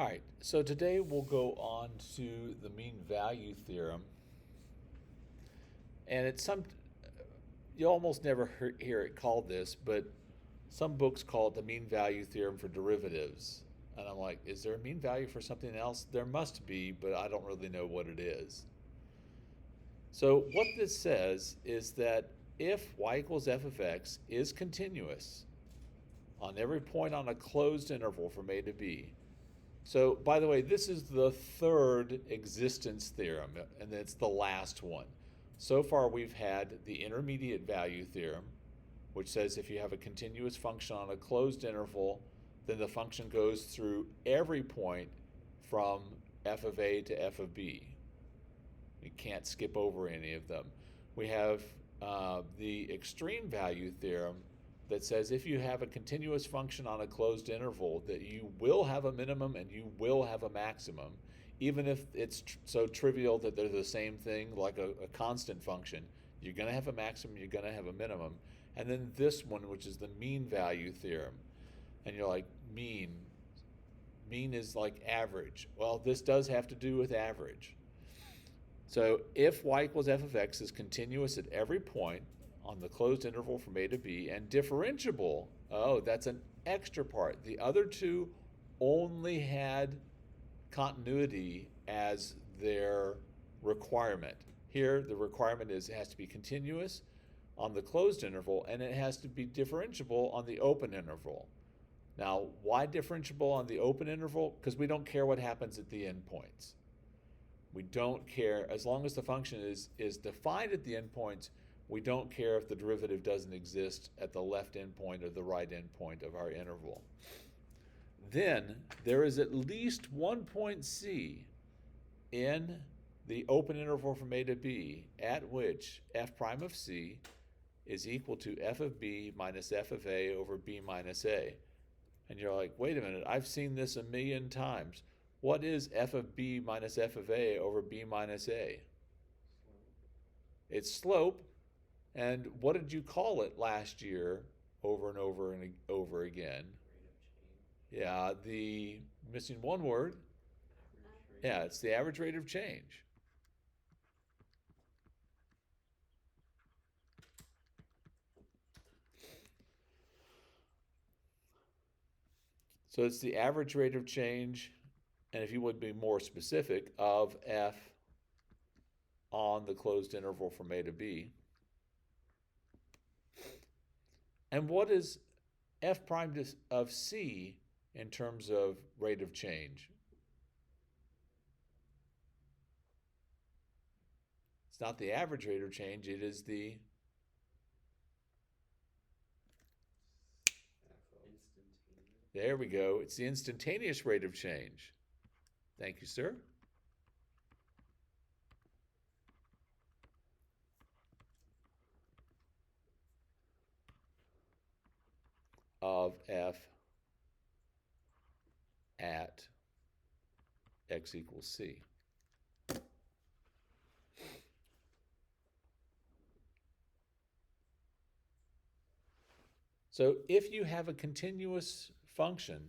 All right, so today we'll go on to the mean value theorem, and it's you almost never hear it called this, but some books call it the mean value theorem for derivatives. And I'm like, is there a mean value for something else? There must be, but I don't really know what it is. So what this says is that if y equals f of x is continuous on every point on a closed interval from a to b. So, by the way, this is the third existence theorem, and it's the last one. So far, we've had the intermediate value theorem, which says if you have a continuous function on a closed interval, then the function goes through every point from f of a to f of b. You can't skip over any of them. We have the extreme value theorem that says if you have a continuous function on a closed interval, that you will have a minimum and you will have a maximum, even if it's so trivial that they're the same thing, like a constant function. You're going to have a maximum, you're going to have a minimum. And then this one, which is the mean value theorem. And you're like, mean. Mean is like average. Well, this does have to do with average. So if y equals f of x is continuous at every point on the closed interval from a to b and differentiable, oh, that's an extra part. The other two only had continuity as their requirement. Here, the requirement is it has to be continuous on the closed interval and it has to be differentiable on the open interval. Now, why differentiable on the open interval? Because we don't care what happens at the endpoints. We don't care, as long as the function is defined at the endpoints, we don't care if the derivative doesn't exist at the left endpoint or the right endpoint of our interval. Then there is at least one point C in the open interval from a to b at which f prime of c is equal to f of b minus f of a over b minus a. And you're like, wait a minute, I've seen this a million times. What is f of b minus f of a over b minus a? It's slope. And what did you call it last year over and over and over again? Yeah, the missing one word. Yeah, it's the average rate of change. So it's the average rate of change, and if you would be more specific, of f on the closed interval from a to b. And what is f prime of c in terms of rate of change? It's not the average rate of change, it is the there we go. It's the instantaneous rate of change. Thank you, sir. Of f at x equals c. So if you have a continuous function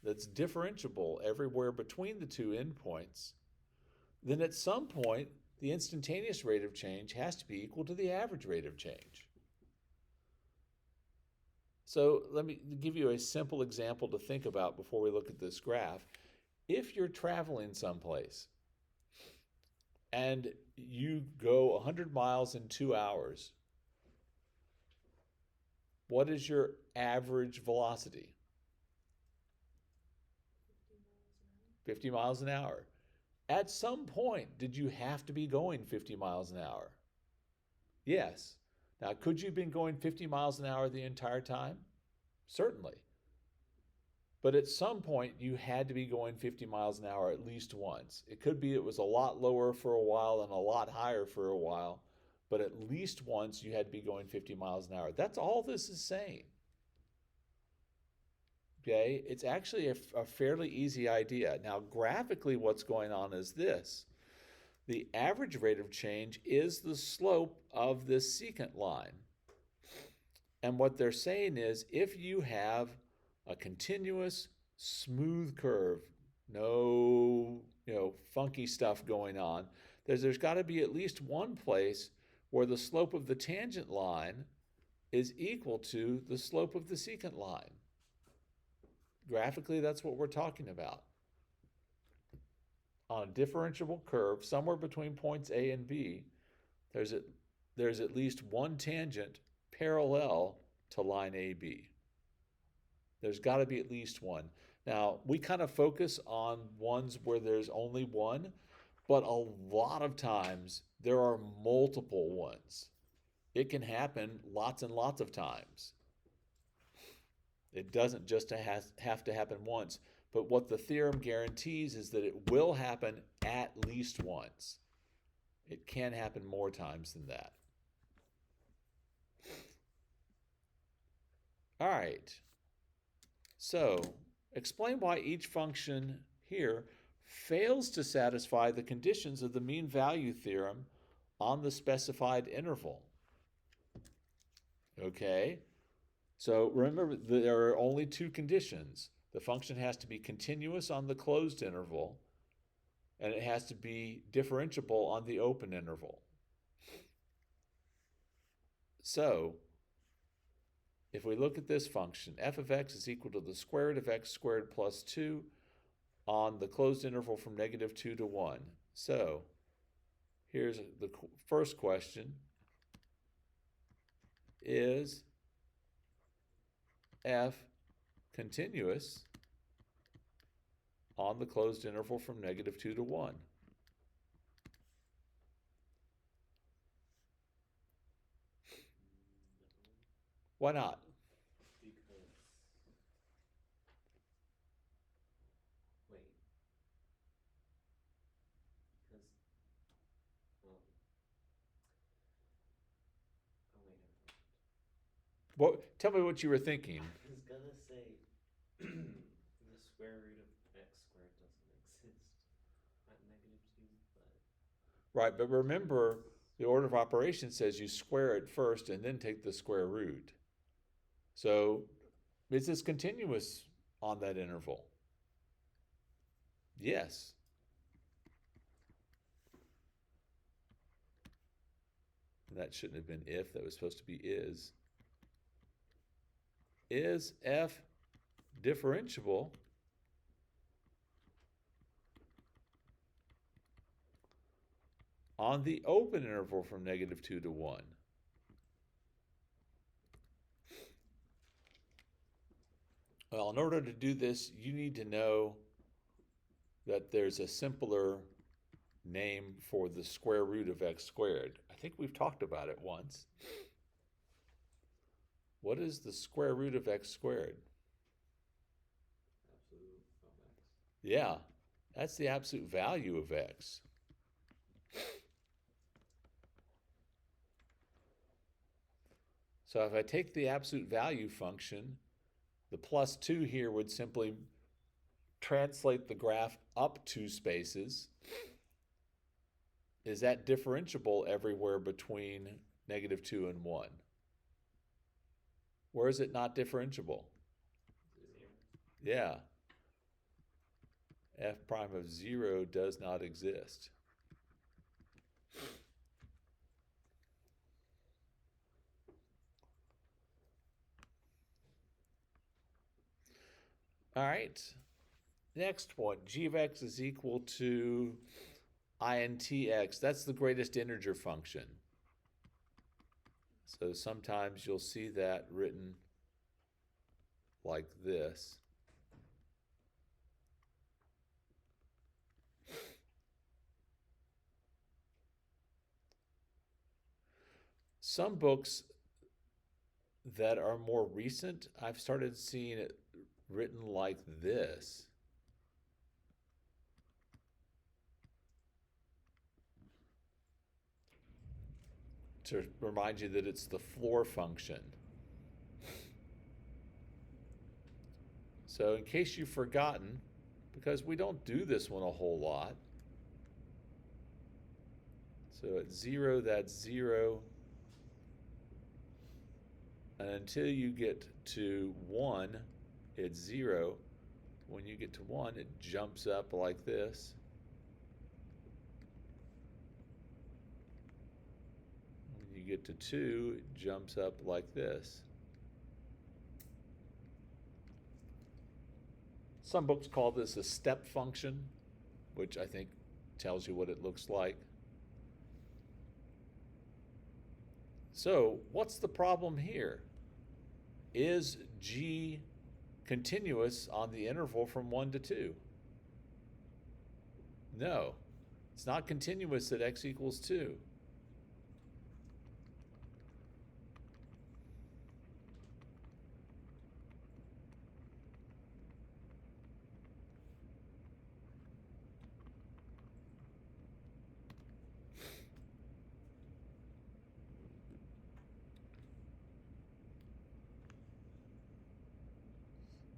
that's differentiable everywhere between the two endpoints, then at some point the instantaneous rate of change has to be equal to the average rate of change. So let me give you a simple example to think about before we look at this graph. If you're traveling someplace and you go 100 miles in 2 hours, what is your average velocity? 50 miles an hour. At some point, did you have to be going 50 miles an hour? Yes. Now, could you have been going 50 miles an hour the entire time? Certainly. But at some point, you had to be going 50 miles an hour at least once. It could be it was a lot lower for a while and a lot higher for a while, but at least once you had to be going 50 miles an hour. That's all this is saying. Okay, it's actually a fairly easy idea. Now, graphically, what's going on is this. The average rate of change is the slope of this secant line. And what they're saying is if you have a continuous smooth curve, no, funky stuff going on. There's got to be at least one place where the slope of the tangent line is equal to the slope of the secant line. Graphically, that's what we're talking about. On a differentiable curve, somewhere between points A and B, there's at least one tangent parallel to line AB. There's got to be at least one. Now, we kind of focus on ones where there's only one, but a lot of times there are multiple ones. It can happen lots and lots of times. It doesn't just have to happen once, but what the theorem guarantees is that it will happen at least once. It can happen more times than that. All right. So, explain why each function here fails to satisfy the conditions of the mean value theorem on the specified interval. Okay, so remember there are only two conditions. The function has to be continuous on the closed interval, and it has to be differentiable on the open interval. So, if we look at this function, f of x is equal to the square root of x squared plus 2 on the closed interval from -2 to 1. So, here's the first question. Is f continuous on the closed interval from -2 to 1? Why not? Because, wait, because, well, oh wait, never mind. What? Tell me what you were thinking. I was gonna say, the square root of x squared doesn't exist at -2, but Right, but remember, the order of operations says you square it first and then take the square root. So, is this continuous on that interval? Yes. That shouldn't have been if, that was supposed to be is. Is f differentiable on the open interval from -2 to 1? Well, in order to do this, you need to know that there's a simpler name for the square root of x squared. I think we've talked about it once. What is the square root of x squared? absolute of x. Yeah, that's the absolute value of x. So if I take the absolute value function, the plus 2 here would simply translate the graph up 2 spaces. Is that differentiable everywhere between -2 and 1? Where is it not differentiable? 0. Yeah. F prime of 0 does not exist. All right. Next one, g of x is equal to intx. That's the greatest integer function. So sometimes you'll see that written like this. Some books that are more recent, I've started seeing it written like this. To remind you that it's the floor function. So in case you've forgotten, because we don't do this one a whole lot, so at 0, that's 0. And until you get to 1, it's 0. when you get to 1, it jumps up like this. When you get to 2, it jumps up like this. Some books call this a step function, which I think tells you what it looks like. So, what's the problem here? Is g continuous on the interval from 1 to 2? No, it's not continuous at x equals 2.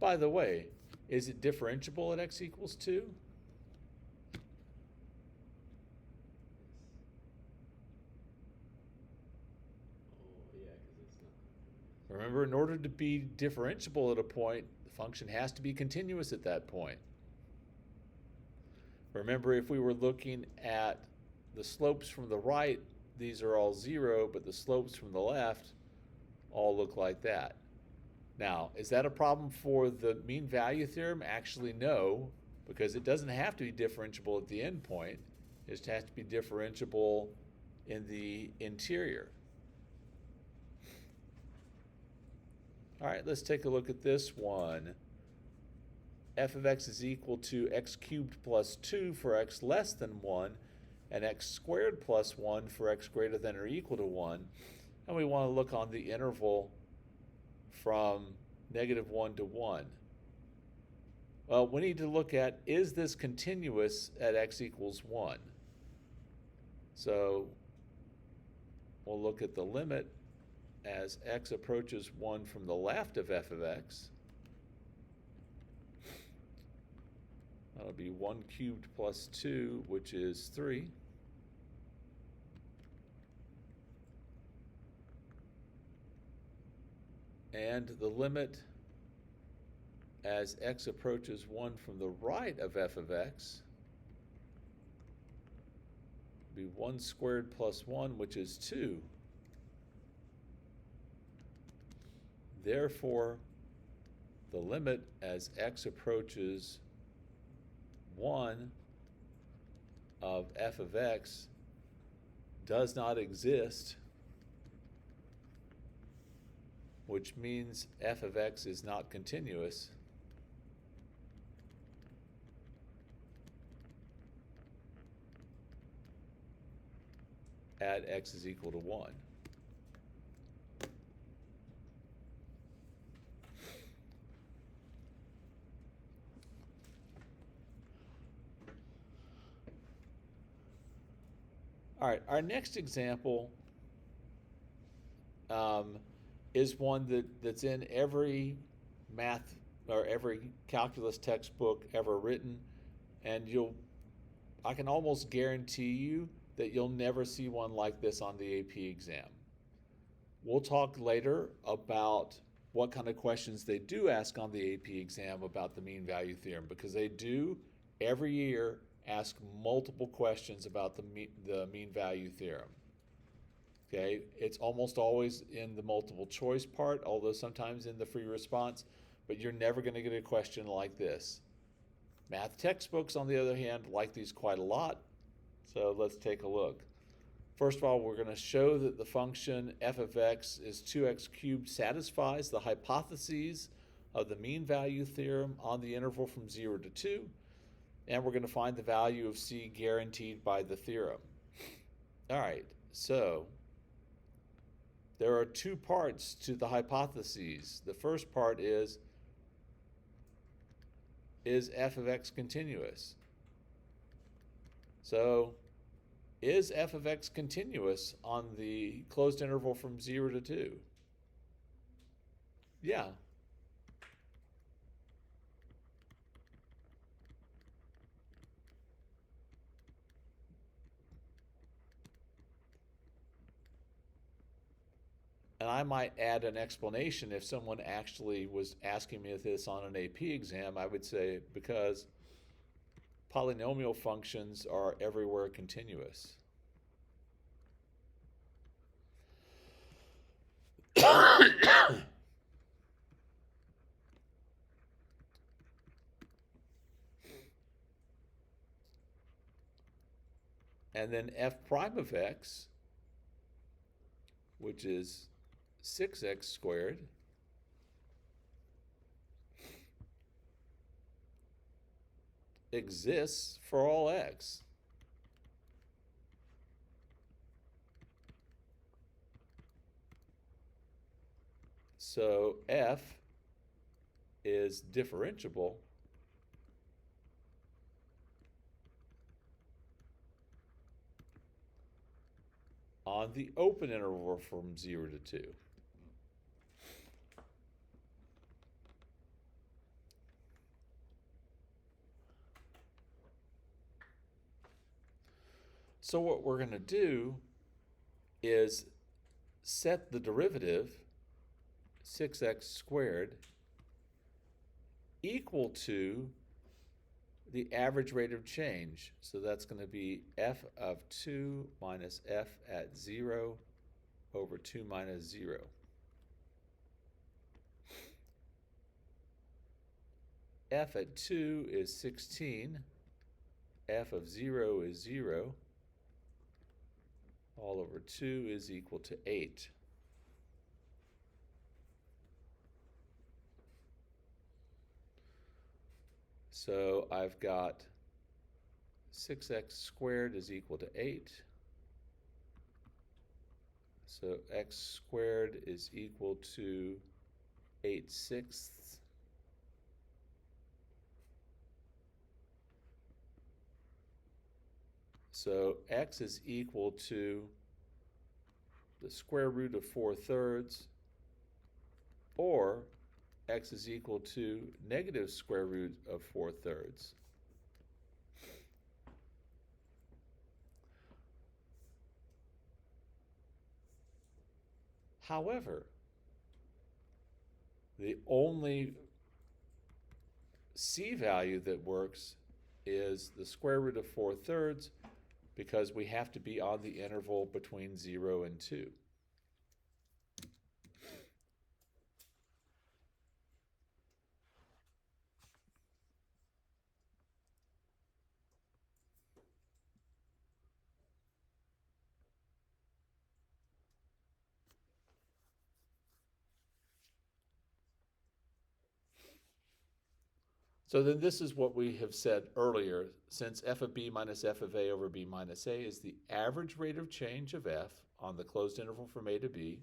By the way, is it differentiable at x equals 2? Oh, yeah, because it's not continuous. Remember, in order to be differentiable at a point, the function has to be continuous at that point. Remember, if we were looking at the slopes from the right, these are all 0, but the slopes from the left all look like that. Now, is that a problem for the mean value theorem? Actually, no, because it doesn't have to be differentiable at the end point. It just has to be differentiable in the interior. All right, let's take a look at this one. F of x is equal to x cubed plus 2 for x less than 1, and x squared plus 1 for x greater than or equal to 1. And we want to look on the interval from -1 to 1. Well, we need to look at, is this continuous at x equals 1? So we'll look at the limit as x approaches 1 from the left of f of x. That'll be 1 cubed plus 2, which is 3. And the limit as x approaches 1 from the right of f of x will be 1 squared plus 1, which is 2. Therefore, the limit as x approaches 1 of f of x does not exist, which means f of x is not continuous. At x is equal to 1. All right, our next example is one that's in every math or every calculus textbook ever written, and I can almost guarantee you that you'll never see one like this on the AP exam. We'll talk later about what kind of questions they do ask on the AP exam about the mean value theorem, because they do every year ask multiple questions about the mean value theorem. Okay, it's almost always in the multiple choice part, although sometimes in the free response, but you're never going to get a question like this. Math textbooks, on the other hand, like these quite a lot, so let's take a look. First of all, we're going to show that the function f of x is 2x cubed satisfies the hypotheses of the mean value theorem on the interval from 0 to 2, and we're going to find the value of c guaranteed by the theorem. All right, so there are two parts to the hypotheses. The first part is f of x continuous? So, is f of x continuous on the closed interval from 0 to 2? Yeah. And I might add an explanation if someone actually was asking me this on an AP exam. I would say because polynomial functions are everywhere continuous. And then f prime of x, which is 6x squared, exists for all x. So f is differentiable on the open interval from 0 to 2. So what we're going to do is set the derivative 6x squared equal to the average rate of change. So that's going to be f of 2 minus f at 0 over 2 minus 0. F at 2 is 16. F of 0 is 0. All over 2 is equal to 8. So I've got 6x squared is equal to 8. So x squared is equal to 8/6. So x is equal to the square root of 4/3, or x is equal to negative square root of 4/3. However, the only c value that works is the square root of 4/3, because we have to be on the interval between 0 and 2. So then this is what we have said earlier. Since f of b minus f of a over b minus a is the average rate of change of f on the closed interval from a to b,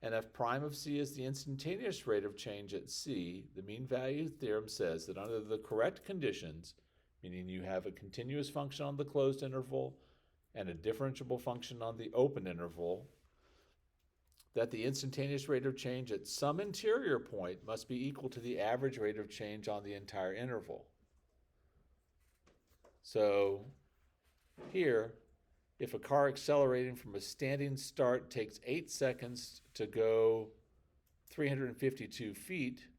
and f prime of c is the instantaneous rate of change at c, the mean value theorem says that under the correct conditions, meaning you have a continuous function on the closed interval and a differentiable function on the open interval, that the instantaneous rate of change at some interior point must be equal to the average rate of change on the entire interval. So here, if a car accelerating from a standing start takes 8 seconds to go 352 feet,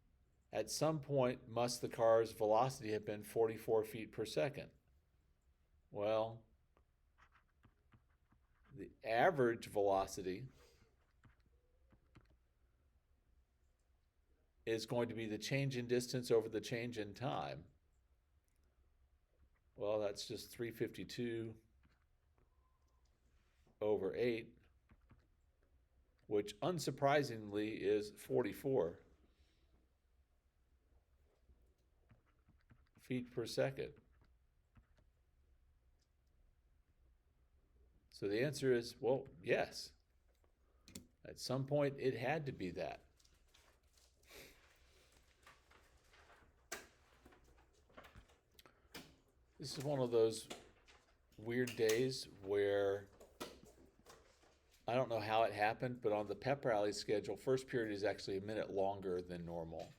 at some point must the car's velocity have been 44 feet per second? Well, the average velocity is going to be the change in distance over the change in time. Well, that's just 352 over 8, which unsurprisingly is 44 feet per second. So the answer is, well, yes. At some point, it had to be that. This is one of those weird days where I don't know how it happened, but on the pep rally schedule, first period is actually a minute longer than normal.